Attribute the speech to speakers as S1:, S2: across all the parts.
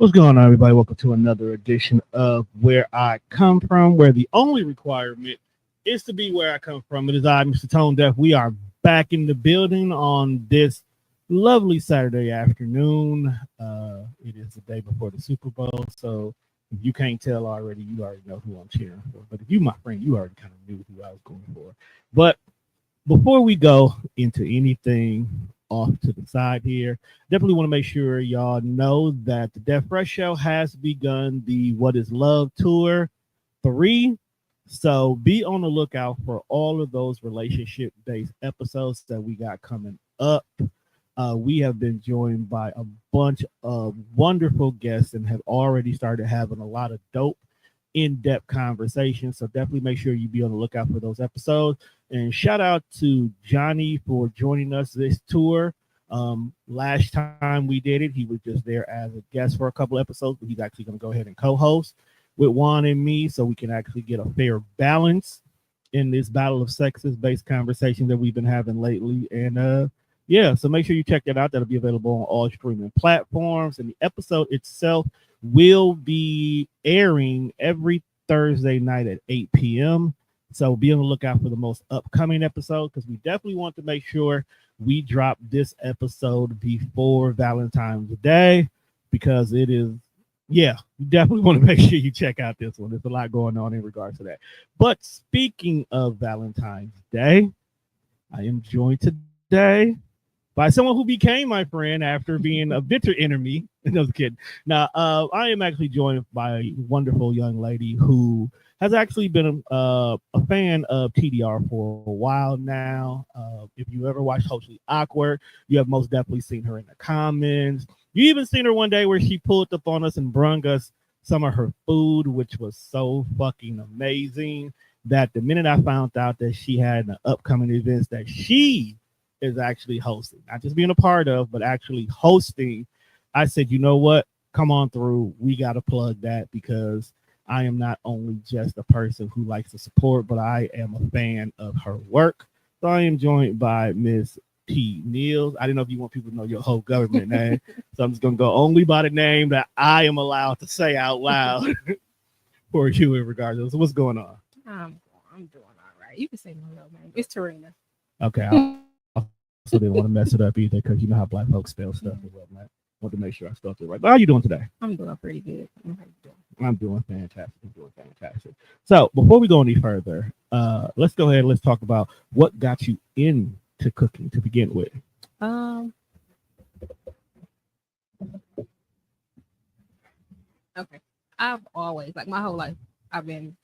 S1: What's going on, everybody? Welcome to another edition of Where I Come From, where the only requirement is to be where I come from. It is I, Mr. Tone Deaf. We are back in the building on this lovely Saturday afternoon. It is the day before the Super Bowl, so if you can't tell already, you already know who I'm cheering for. But if you, my friend, you already kind of knew who I was going for. But before we go into anything off to the side here, definitely want to make sure y'all know that the Deaf Fresh Show has begun the What is Love Tour 3. So be on the lookout for all of those relationship based episodes that we got coming up. We have been joined by a bunch of wonderful guests and have already started having a lot of dope in-depth conversations. So definitely make sure you be on the lookout for those episodes. And shout out to Johnny for joining us this tour. Last time we did it, he was just there as a guest for a couple episodes, but he's actually going to go ahead and co-host with Juan and me so we can actually get a fair balance in this battle of sexes based conversation that we've been having lately. And yeah, so make sure you check that out. That'll be available on all streaming platforms. And the episode itself will be airing every Thursday night at 8 p.m. So be on the lookout for the most upcoming episode, because we definitely want to make sure we drop this episode before Valentine's Day, because it is, yeah, you definitely want to make sure you check out this one. There's a lot going on in regards to that. But speaking of Valentine's Day, I am joined today by someone who became my friend after being a bitter enemy. No, I was kidding. Now, I am actually joined by a wonderful young lady who has actually been a fan of TDR for a while now. If you ever watched Hopefully Awkward, you have most definitely seen her in the comments. You even seen her one day where she pulled up on us and brung us some of her food, which was so fucking amazing that the minute I found out that she had an upcoming events that she is actually hosting, not just being a part of, but actually hosting, I said, you know what? Come on through. We got to plug that, because I am not only just a person who likes to support, but I am a fan of her work. So I am joined by Miss T. Neal. I didn't know if you want people to know your whole government name. So I'm just going to go only by the name that I am allowed to say out loud for you in regards to this. So what's going on?
S2: I'm doing all right. You can say my real name. It's Terreana.
S1: Okay. I also didn't want to mess it up either, because you know how black folks spell stuff and whatnot. Want to make sure I spelled it right. But how are you doing today?
S2: I'm doing pretty good. How you doing?
S1: I'm doing fantastic. So before we go any further, let's go ahead and let's talk about what got you into cooking to begin with.
S2: Okay. I've always, like my whole life, I've been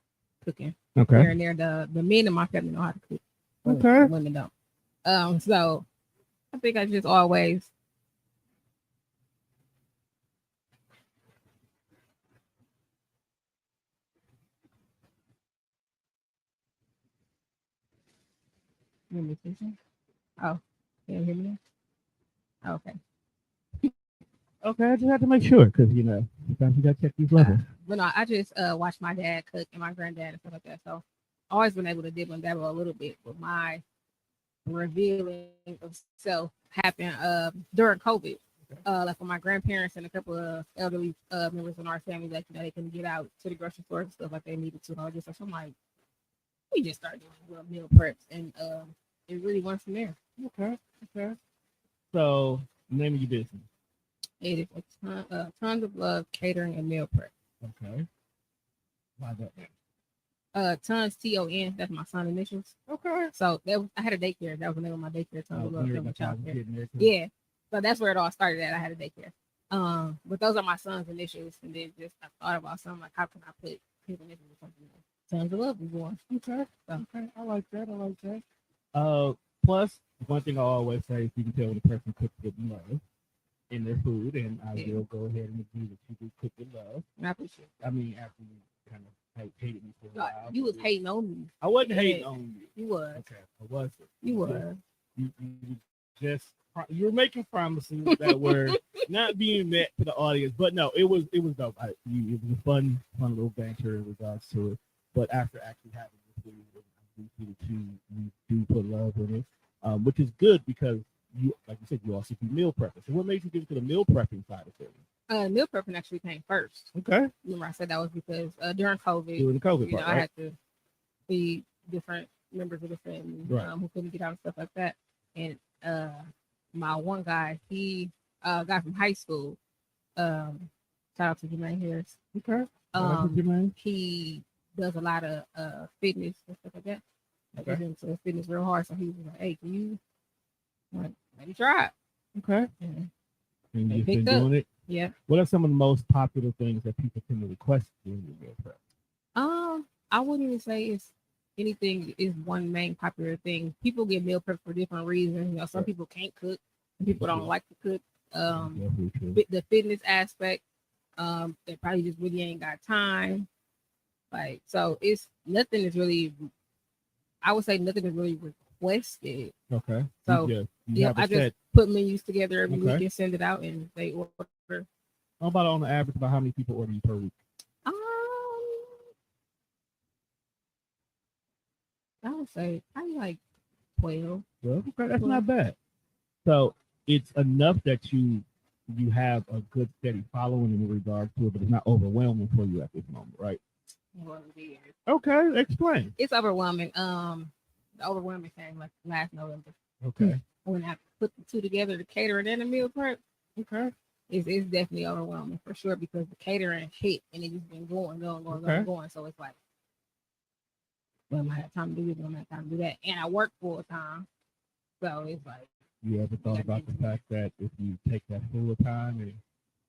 S2: cooking.
S1: Okay.
S2: Here and there. The men in my family know how to cook.
S1: Okay.
S2: The women don't. So I think I just always Oh, can you hear me now? Okay.
S1: Okay, I just had to make sure, because sometimes you gotta check these levels.
S2: But no, I just watched my dad cook and my granddad and stuff like that. So always been able to dibble and dabble a little bit, but my revealing of self happened during COVID. Like when my grandparents and a couple of elderly members in our family, that they couldn't get out to the grocery store and stuff like they needed to. And all this stuff. So I'm like, we just started doing meal preps, and it really went from there.
S1: Okay. So, name of your business.
S2: It is T.O.N.s of Love Catering and Meal Prep.
S1: Okay. Why that name?
S2: T.O.N.s, T.O.N., that's my son's initials.
S1: Okay.
S2: So I had a daycare. That was the name of my daycare. T.O.N.s of Love
S1: Catering.
S2: Yeah. So that's where it all started at. I had a daycare. But those are my son's initials, and then just I thought about something like, how can I put his initials or something like T.O.N.s of Love was born.
S1: Okay. Okay. I like that. Plus, one thing I always say is you can tell when a person cooks with love in their food, and I will go ahead and agree that you do cook with love.
S2: I appreciate it.
S1: I mean, after you kind of hated me for a while.
S2: You was hating on me.
S1: I wasn't hating on you.
S2: You was.
S1: Okay, I wasn't.
S2: You was.
S1: You were making promises that were not being met to the audience, but no, it was dope. It was a fun little banter in regards to it. But after actually having this food, I do see that you do put love in it, which is good, because you, like you said, you also do meal prepping. So what made you get into the meal prepping side of things?
S2: Meal prepping actually came first.
S1: Okay.
S2: Remember, I said that was because during COVID,
S1: During the COVID part,
S2: I
S1: right?
S2: had to feed different members of the family
S1: Right.
S2: who couldn't get out and stuff like that. And my one guy, he guy from high school, shout out to Jermaine Harris.
S1: Okay. Jermaine.
S2: He does a lot of fitness and stuff like that.
S1: Okay.
S2: He's into fitness real hard, so he was like, "Hey, can you let me try it?"
S1: Okay.
S2: And
S1: And
S2: they
S1: you've been
S2: picked up.
S1: doing it.
S2: Yeah.
S1: What are some of the most popular things that people tend to request during your meal prep?
S2: I wouldn't even say it's anything is one main popular thing. People get meal prep for different reasons. You know, some
S1: Right.
S2: people can't cook, some people don't like to cook.
S1: Definitely true.
S2: The fitness aspect, they probably just really ain't got time. Like, so it's nothing is really, I would say nothing is really requested.
S1: Okay.
S2: So
S1: yeah,
S2: I just put menus together every week and send it out, and they order.
S1: How about on the average, about how many people order you per week?
S2: I would say probably like 12.
S1: Well, okay, that's not bad. So it's enough that you have a good steady following in regards to it, but it's not overwhelming for you at this moment, right?
S2: Well, it is.
S1: Okay, explain.
S2: It's overwhelming. The overwhelming thing like last November.
S1: Okay.
S2: When I put the two together, the catering and the meal prep.
S1: Okay.
S2: It's definitely overwhelming for sure because the catering hit and it just been going. So it's like, well, I'm gonna have time to do this, I'm gonna have time to do that. And I work full time. So it's like,
S1: you ever thought about the fact that if you take that full time and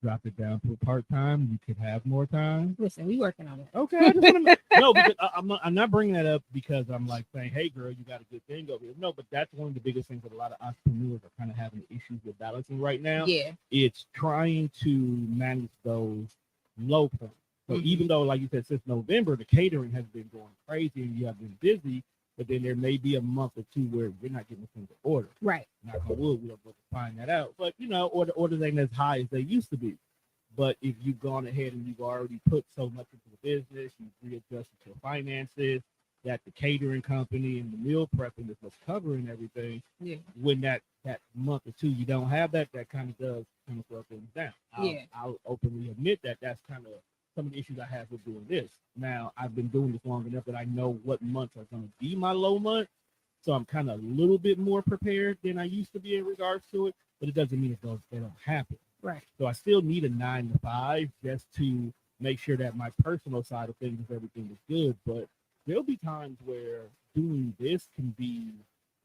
S1: drop it down to a part time, you could have more time?
S2: Listen, we working on it.
S1: Okay, I just want to no, because I'm not bringing that up because I'm like saying, hey, girl, you got a good thing over here. No, but that's one of the biggest things that a lot of entrepreneurs are kind of having issues with balancing right now.
S2: Yeah,
S1: it's trying to manage those low points. So even though, like you said, since November, the catering has been going crazy and you have been busy, but then there may be a month or two where we're not getting a single order.
S2: Right.
S1: Knock on wood, we don't have to find that out. But, you know, or the orders ain't as high as they used to be. But if you've gone ahead and you've already put so much into the business, you've readjusted your finances, that the catering company and the meal prepping is what's covering everything.
S2: Yeah.
S1: When that month or two you don't have that kind of does kind of slow things down. I'll openly admit that that's kind of some of the issues I have with doing this. Now, I've been doing this long enough that I know what months are going to be my low month. So I'm kind of a little bit more prepared than I used to be in regards to it, but it doesn't mean they don't happen.
S2: Right.
S1: So I still need a 9 to 5 just to make sure that my personal side of things, everything is good. But there'll be times where doing this can be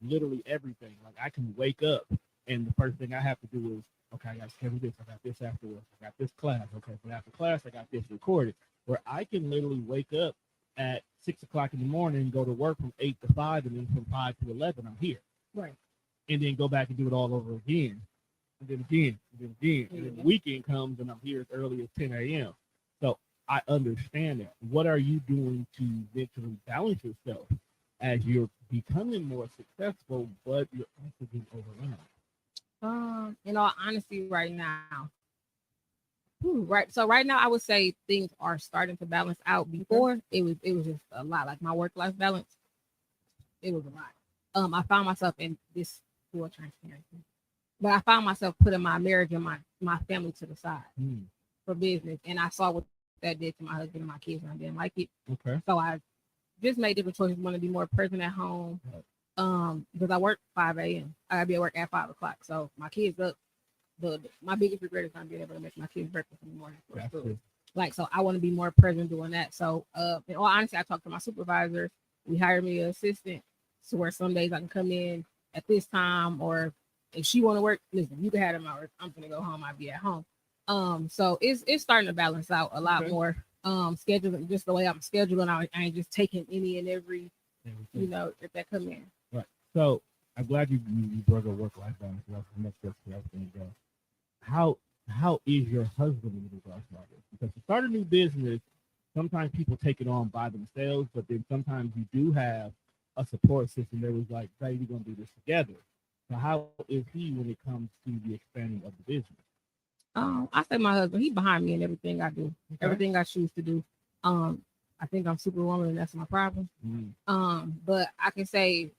S1: literally everything. Like I can wake up and the first thing I have to do is, okay, I got to schedule this. I got this afterwards. I got this class. Okay, but after class, I got this recorded. Where I can literally wake up at 6 o'clock in the morning and go to work from 8 to 5, and then from 5 to 11, I'm here.
S2: Right.
S1: And then go back and do it all over again. And then again, and then again. And then the weekend comes and I'm here as early as 10 a.m. So I understand that. What are you doing to mentally balance yourself as you're becoming more successful, but you're also getting overwhelmed?
S2: In all honesty, right now, So right now, I would say things are starting to balance out. Before it was just a lot. Like my work-life balance, it was a lot. I found myself in this full transparency, but I found myself putting my marriage and my family to the side for business, and I saw what that did to my husband and my kids, and I didn't like it.
S1: Okay.
S2: So I just made different choices. Want to be more present at home. Because I work 5 a.m. I gotta be at work at 5 o'clock. So my kids up. My biggest regret is not being able to make my kids breakfast in the morning for school. Like, so I want to be more present doing that. So, in all honesty, I talked to my supervisor. We hired me an assistant, so where some days I can come in at this time, or if she want to work, listen, you can have them hours. I'm gonna go home. I'll be at home. So it's starting to balance out a lot more. Scheduling just the way I'm scheduling. I ain't just taking any and every, if that come in.
S1: Right. So I'm glad you brought up work-life balance. That's the next step for everything to go. How is your husband in regards to this? Because to start a new business, sometimes people take it on by themselves, but then sometimes you do have a support system that was like, hey, we're gonna do this together. So how is he when it comes to the expanding of the business?
S2: I say my husband, he's behind me in everything I do, everything I choose to do. I think I'm superwoman, and that's my problem. But I can say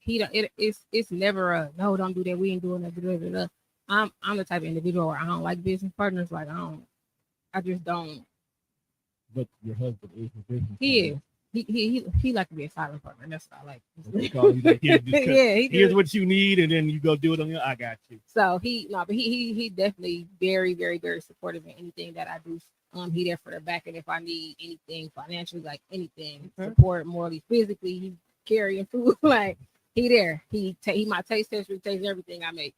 S2: it's never a no, don't do that. We ain't doing that. I'm the type of individual where I don't like business partners. Like I just don't.
S1: But your husband is a business
S2: He
S1: partner.
S2: is. He like to be a silent partner. And that's what I like.
S1: He's like,
S2: Yeah, he
S1: here's
S2: does.
S1: what you need, and then you go do it on your. I got you.
S2: So but he definitely very very very supportive in anything that I do. He there for the back, and if I need anything financially, like anything, support morally, physically, he carrying food, like he there. He my taste tester, he tastes everything I make.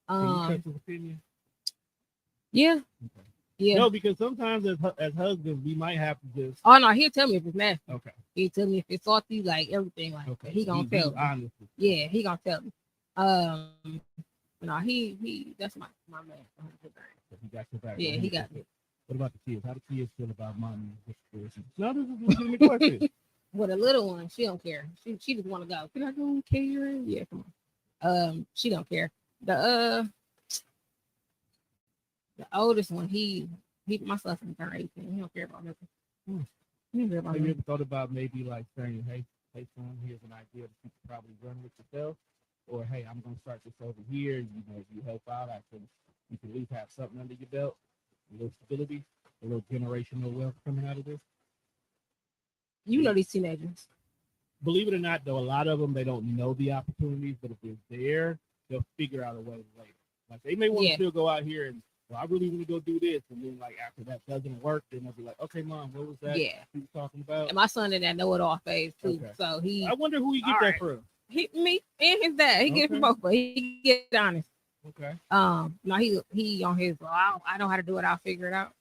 S1: Can you trust his opinion?
S2: Yeah.
S1: Okay.
S2: Yeah.
S1: No, because sometimes as husbands, we might have to just.
S2: Oh no, he'll tell me if it's nasty.
S1: Okay.
S2: He'll tell me if it's salty, like everything. Like
S1: Okay.
S2: he gonna tell me.
S1: Honest.
S2: Yeah, he gonna tell me. No, he that's my man.
S1: He got your back.
S2: Yeah, he got me.
S1: What about the kids? How do kids feel about mommy? No, this is a legitimate question.
S2: With a little one, she don't care. She just want to go. Can I go on catering? Yeah, come on. She don't care. The oldest one, he my son's turn 18. He don't care about nothing. He don't care about
S1: Have you
S2: nothing.
S1: ever thought about maybe like saying, hey son, here's an idea that you could probably run with yourself, or hey, I'm gonna start this over here. You know, if you help out, you can at least have something under your belt, a little stability, a little generational wealth coming out of this.
S2: You know these teenagers.
S1: Believe it or not, though, a lot of them they don't know the opportunities, but if they're there, they'll figure out a way later. Like they may want to still go out here and well, I really want to go do this, and then like after that doesn't work, then they'll be like, okay, mom, what was that?
S2: Yeah,
S1: he was talking about.
S2: And my son in that know-it-all phase too. Okay. So
S1: I wonder who he get that from.
S2: Me and his dad. He get it from both, but he get honest.
S1: Okay.
S2: No, he on his. Well, I know how to do it. I'll figure it out.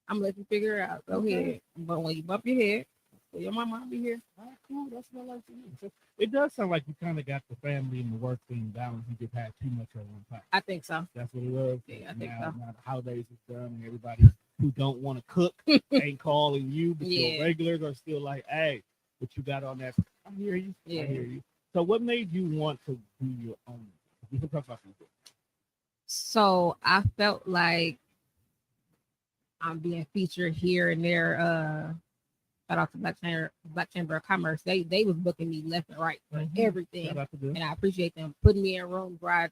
S2: I'm gonna let you figure it out. Go ahead. But when you bump your head, well, your mama will be here.
S1: All right, cool. That's what I like to do. So it does sound like you kind of got the family and the work thing balanced. You just had too much at one time.
S2: I think so.
S1: That's what it was.
S2: Yeah, I think so.
S1: Now the holidays is done, and everybody who don't want to cook ain't calling you, but your regulars are still like, hey, what you got on that? I hear you. Yeah. I hear you. So what made you want to do your own? We can talk about something.
S2: So I felt like I'm being featured here and there. Shout out to Black Chamber of Commerce. They was booking me left and right for everything, and I appreciate them putting me in rooms where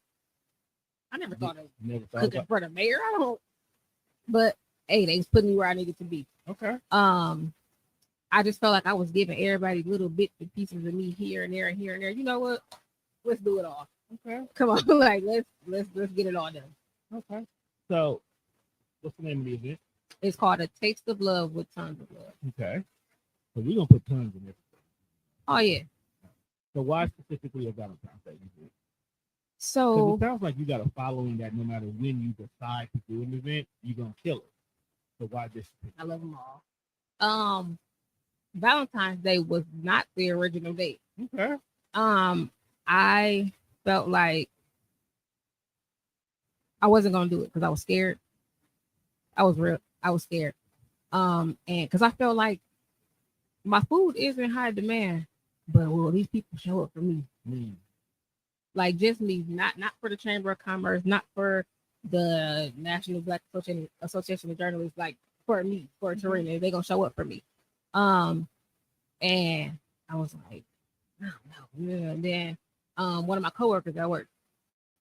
S2: I never thought of cooking for the mayor. I don't, but hey, they was putting me where I needed to be.
S1: Okay.
S2: I just felt like I was giving everybody little bits and pieces of me here and there and here and there. You know what? Let's do it all.
S1: Okay.
S2: Come on, like let's get it all done.
S1: Okay. So, what's the name of the event?
S2: It's called A Taste of Love with Tons of Love.
S1: Okay. So we're gonna put tons in it.
S2: Oh yeah.
S1: So why specifically a Valentine's Day?
S2: So
S1: it sounds like you got a following that no matter when you decide to do an event, you're gonna kill it. So why this?
S2: I love them all. Valentine's Day was not the original date.
S1: Okay.
S2: I felt like I wasn't gonna do it because I was scared. I was scared. And because I felt like my food is in high demand, but will these people show up for me? Like just me, not for the Chamber of Commerce, not for the National Black Association of Journalists, like for me, for Terreana, they gonna show up for me. And I was like, I don't know. And then one of my coworkers at work,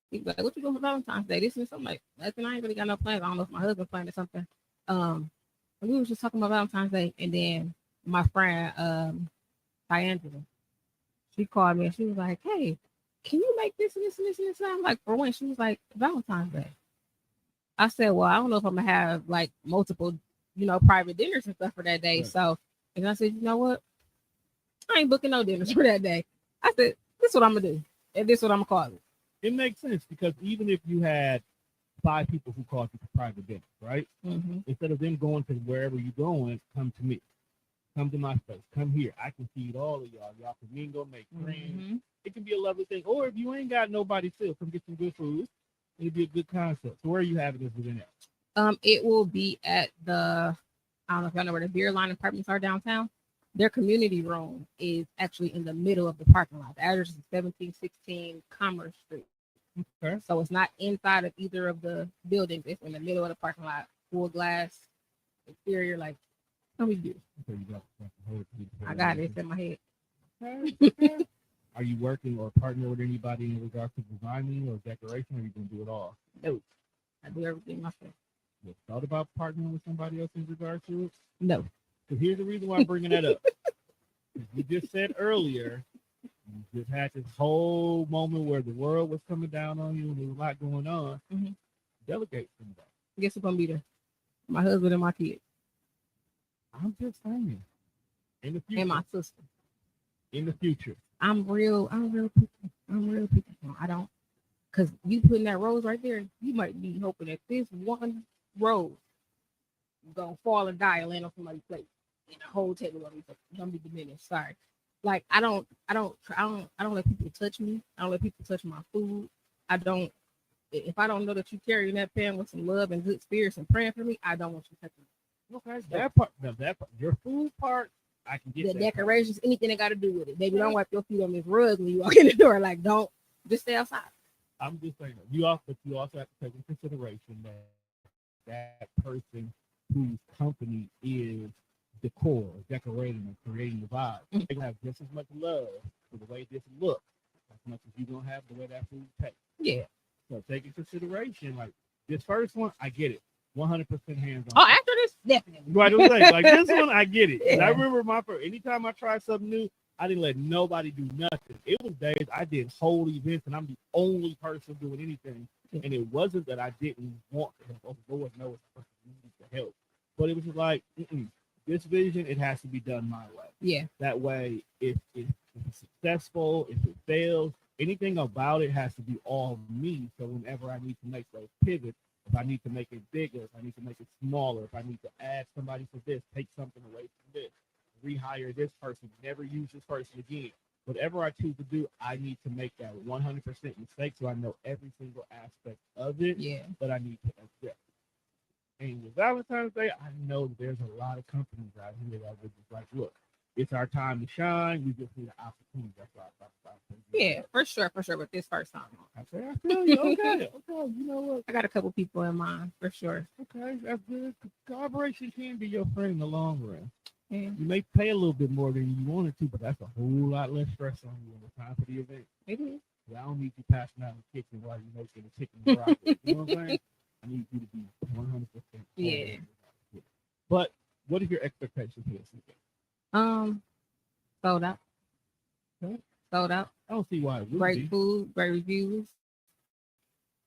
S2: he was like, what you doing for Valentine's Day? This and something like nothing. I ain't really got no plans. I don't know if my husband planned or something. And we was just talking about Valentine's Day, and then my friend Diandra, she called me and she was like, hey, can you make this and this and this and this? And I'm like, for when? She was like, Valentine's Day. I said, well, I don't know if I'm gonna have like multiple, private dinners and stuff for that day. Right. So, and I said, you know what? I ain't booking no dinners for that day. I said, this is what I'm gonna do, and this is what I'm gonna call it.
S1: It makes sense because even if you had 5 people who called you for private dinner, right? Mm-hmm. Instead of them going to wherever you're going, come to me. Come to my space. Come here. I can feed all of y'all. Y'all can mingle, make friends. Mm-hmm. It can be a lovely thing. Or if you ain't got nobody still, come get some good food. It'll be a good concept. So where are you having this event at?
S2: It will be at I don't know if y'all know where the Beer Line apartments are downtown. Their community room is actually in the middle of the parking lot. The address is 1716 Commerce Street. Okay. So it's not inside of either of the buildings. It's in the middle of the parking lot. Full glass exterior, like tell me beautiful. Okay, I got it. It's in my head.
S1: Okay. Are you working or partner with anybody in regards to designing or decoration, or you can do it all?
S2: No, I do everything myself.
S1: You thought about partnering with somebody else in regards to it?
S2: No.
S1: Because here's the reason why I'm bringing that up. You just said earlier, you just had this whole moment where the world was coming down on you and there was a lot going on.
S2: Mm-hmm.
S1: Delegate somebody.
S2: Guess who's gonna be there? My husband and my kid.
S1: I'm just saying. In the future.
S2: And my sister.
S1: In the future.
S2: I'm real people. I don't, because you putting that rose right there, you might be hoping that this one rose gonna fall and die and land on somebody's plate, and the whole table gonna be diminished. Sorry, like I don't let people touch me. I don't let people touch my food. I don't. If I don't know that you carrying that pan with some love and good spirits and praying for me, I don't want you touching me.
S1: Okay, that part, your food part, I can get
S2: the
S1: that
S2: decorations, part. Anything that got to do with it. Baby, don't wipe your feet on this rug when you walk in the door. Like, don't, just stay outside.
S1: I'm just saying, you also have to take into consideration that person whose company is decor, decorating, and creating the vibe.
S2: Mm-hmm.
S1: They have just as much love for the way this looks, as much as you're gonna have the way that food tastes.
S2: Yeah.
S1: So take into consideration, like this first one, I get it. 100% hands on.
S2: Oh, after this, definitely.
S1: Right, I'm saying, like this one, I get it.
S2: Yeah.
S1: I remember my first. Anytime I tried something new, I didn't let nobody do nothing. It was days I did whole events, and I'm the only person doing anything. And it wasn't that I didn't want to help. Oh, Lord knows I needed to help, but it was just like this vision. It has to be done my way.
S2: Yeah.
S1: That way, if it's successful, if it fails, anything about it has to be all me. So whenever I need to make those pivots. If I need to make it bigger, if I need to make it smaller, if I need to add somebody for this, take something away from this, rehire this person, never use this person again. Whatever I choose to do, I need to make that 100% mistake so I know every single aspect of it that I need to address. And with Valentine's Day, I know there's a lot of companies out here that are just like, look, it's our time to shine. We just need an opportunity. That's why I thought.
S2: Yeah, for sure. But this first time.
S1: I feel you. Okay. You know what?
S2: I got a couple people in mind, for sure.
S1: Okay, that's good. Collaboration can be your friend in the long run.
S2: Yeah.
S1: You may pay a little bit more than you wanted to, but that's a whole lot less stress on you in the time for the event.
S2: It is.
S1: I don't need you passing out in the kitchen while you're making the chicken and broccoli. You know what I'm saying? I need you to be 100%.
S2: Yeah.
S1: But what is your expectation for this
S2: event? Sold out.
S1: Okay.
S2: Sold out.
S1: I don't see why it would
S2: Great
S1: be.
S2: food, great reviews.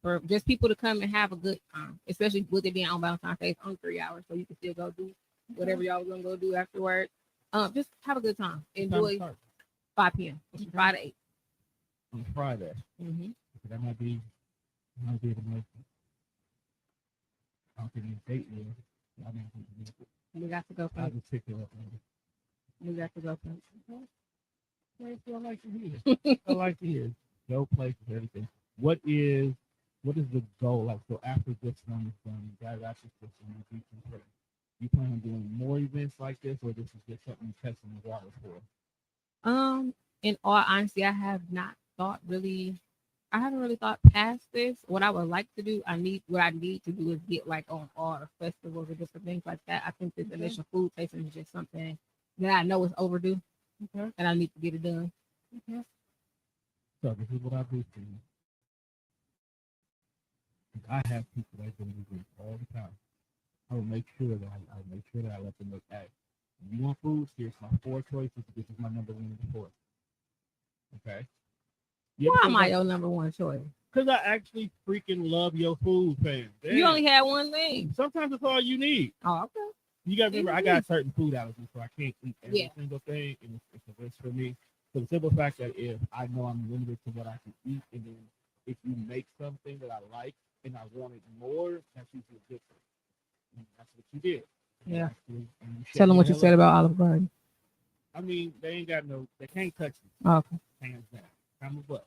S2: For just people to come and have a good time, especially with it being on Valentine's Day. It's only 3 hours, so you can still go do whatever y'all gonna go do afterward. Just have a good time. Enjoy. 5 p.m. 5 to 8.
S1: On Friday.
S2: Mm-hmm.
S1: That might be able to make it. I don't think it's date yet. I don't think it's it.
S2: We got to go.
S1: I'll just pick it up later.
S2: We got to go.
S1: I like to hear. I like to hear. Go places, everything. What is the goal? Like, so after this one is done, you guys after this one, you plan on doing more events like this, or this is just something you're testing the water for?
S2: In all honesty, I haven't really thought past this. What I would like to do, what I need to do is get like on all the festivals or different things like that. I think this initial food tasting is just something that I know is overdue. Okay. And I need to get it done.
S1: Okay. So this is what I do for you. I have people that do this all the time. I will make sure that I let them look at. You want food? Here's my 4 choices. This is my number 1 and 4. Okay.
S2: Why am I your number 1 choice?
S1: Because I actually freaking love your food, fam.
S2: You only had one thing.
S1: Sometimes that's all you need.
S2: Oh, okay.
S1: You got to remember, I got certain food allergies, so I can't eat every single thing, and it's a risk for me. So the simple fact that if I know I'm limited to what I can eat, and then if you make something that I like and I want it more, that's usually a good thing. And that's what you did.
S2: Yeah.
S1: And
S2: tell them what you said about Olive Garden.
S1: I mean, they can't touch me.
S2: Oh, okay.
S1: Hands down. I'm a butt.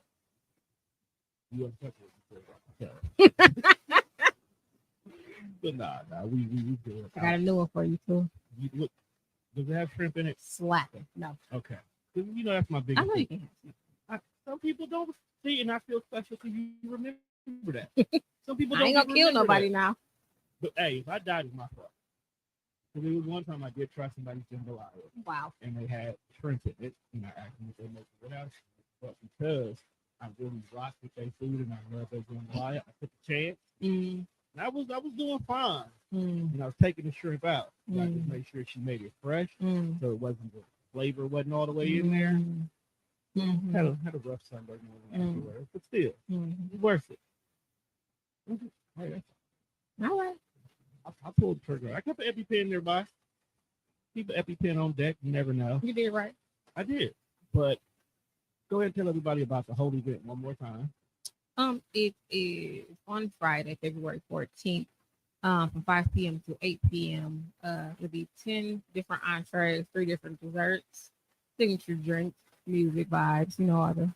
S1: You want to touch it? But nah, we do it.
S2: I got a new one for you too.
S1: Does it have shrimp in it?
S2: Slapping. No.
S1: Okay. You know that's my biggest.
S2: I know you can have
S1: some people don't see, and I feel special because you remember that. Some people don't.
S2: I ain't gonna kill nobody now.
S1: But hey, if I died, it's my fault. Because there was one time I did try somebody's jambalaya.
S2: Wow.
S1: And they had shrimp in it, and I asked them if they make it without shrimp. but because I really rock with their food and I love their jambalaya, I took a chance. And I was doing fine. And I was taking the shrimp out. I just made sure she made it fresh, so it wasn't the flavor wasn't all the way in there. Had a rough Sunday morning afterwards, but still, it's worth it. Hey,
S2: All right.
S1: I pulled the trigger. I kept an EpiPen nearby. Keep an EpiPen on deck. You never know.
S2: You did right.
S1: I did. But go ahead and tell everybody about the whole event one more time.
S2: It is on Friday, February 14th, from 5 p.m. to 8 p.m. It'll be 10 different entrees, 3 different desserts, signature drinks, music, vibes, all the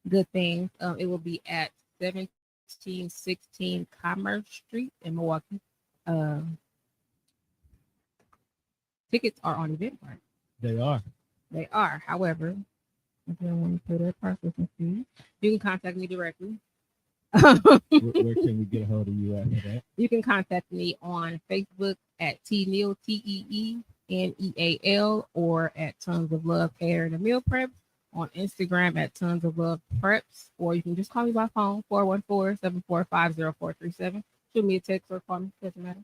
S2: good things. It will be at 1716 Commerce Street in Milwaukee. Tickets are on Eventbrite.
S1: They are.
S2: They are. However, if you don't want to pay that processing fee, you can contact me directly.
S1: Where can we get a hold of you after that?
S2: You can contact me on Facebook at T.Neal, T.E.E.N.E.A.L, or at T.O.N.s of Love Catering and Meal Prep, on Instagram at T.O.N.s of Love Preps, or you can just call me by phone, 414-745-0437. Shoot me a text or call me. Doesn't matter.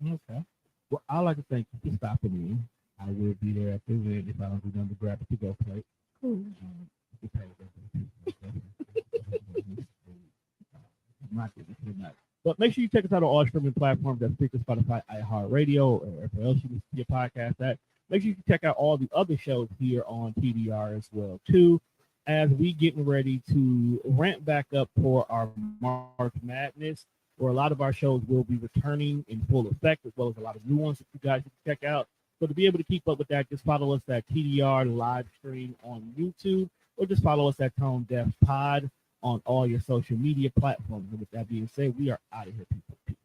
S1: Okay. Well, I'd like to thank you for stopping in. I will be there at the event if I don't do nothing to grab a to-go plate.
S2: Cool.
S1: But make sure you check us out on all streaming platforms. That's Speaker, Spotify, iHeartRadio, or wherever else you can see your podcast at. Make sure you check out all the other shows here on TDR as well, too, as we getting ready to ramp back up for our March Madness, where a lot of our shows will be returning in full effect, as well as a lot of new ones that you guys can check out. So to be able to keep up with that, just follow us at TDR live stream on YouTube, or just follow us at Tone Deaf Pod on all your social media platforms. And with that being said, we are out of here, people. Peace.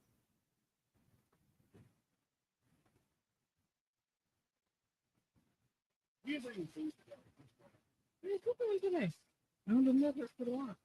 S1: You bring food today. Hey, cook today. I don't know nothing for the one.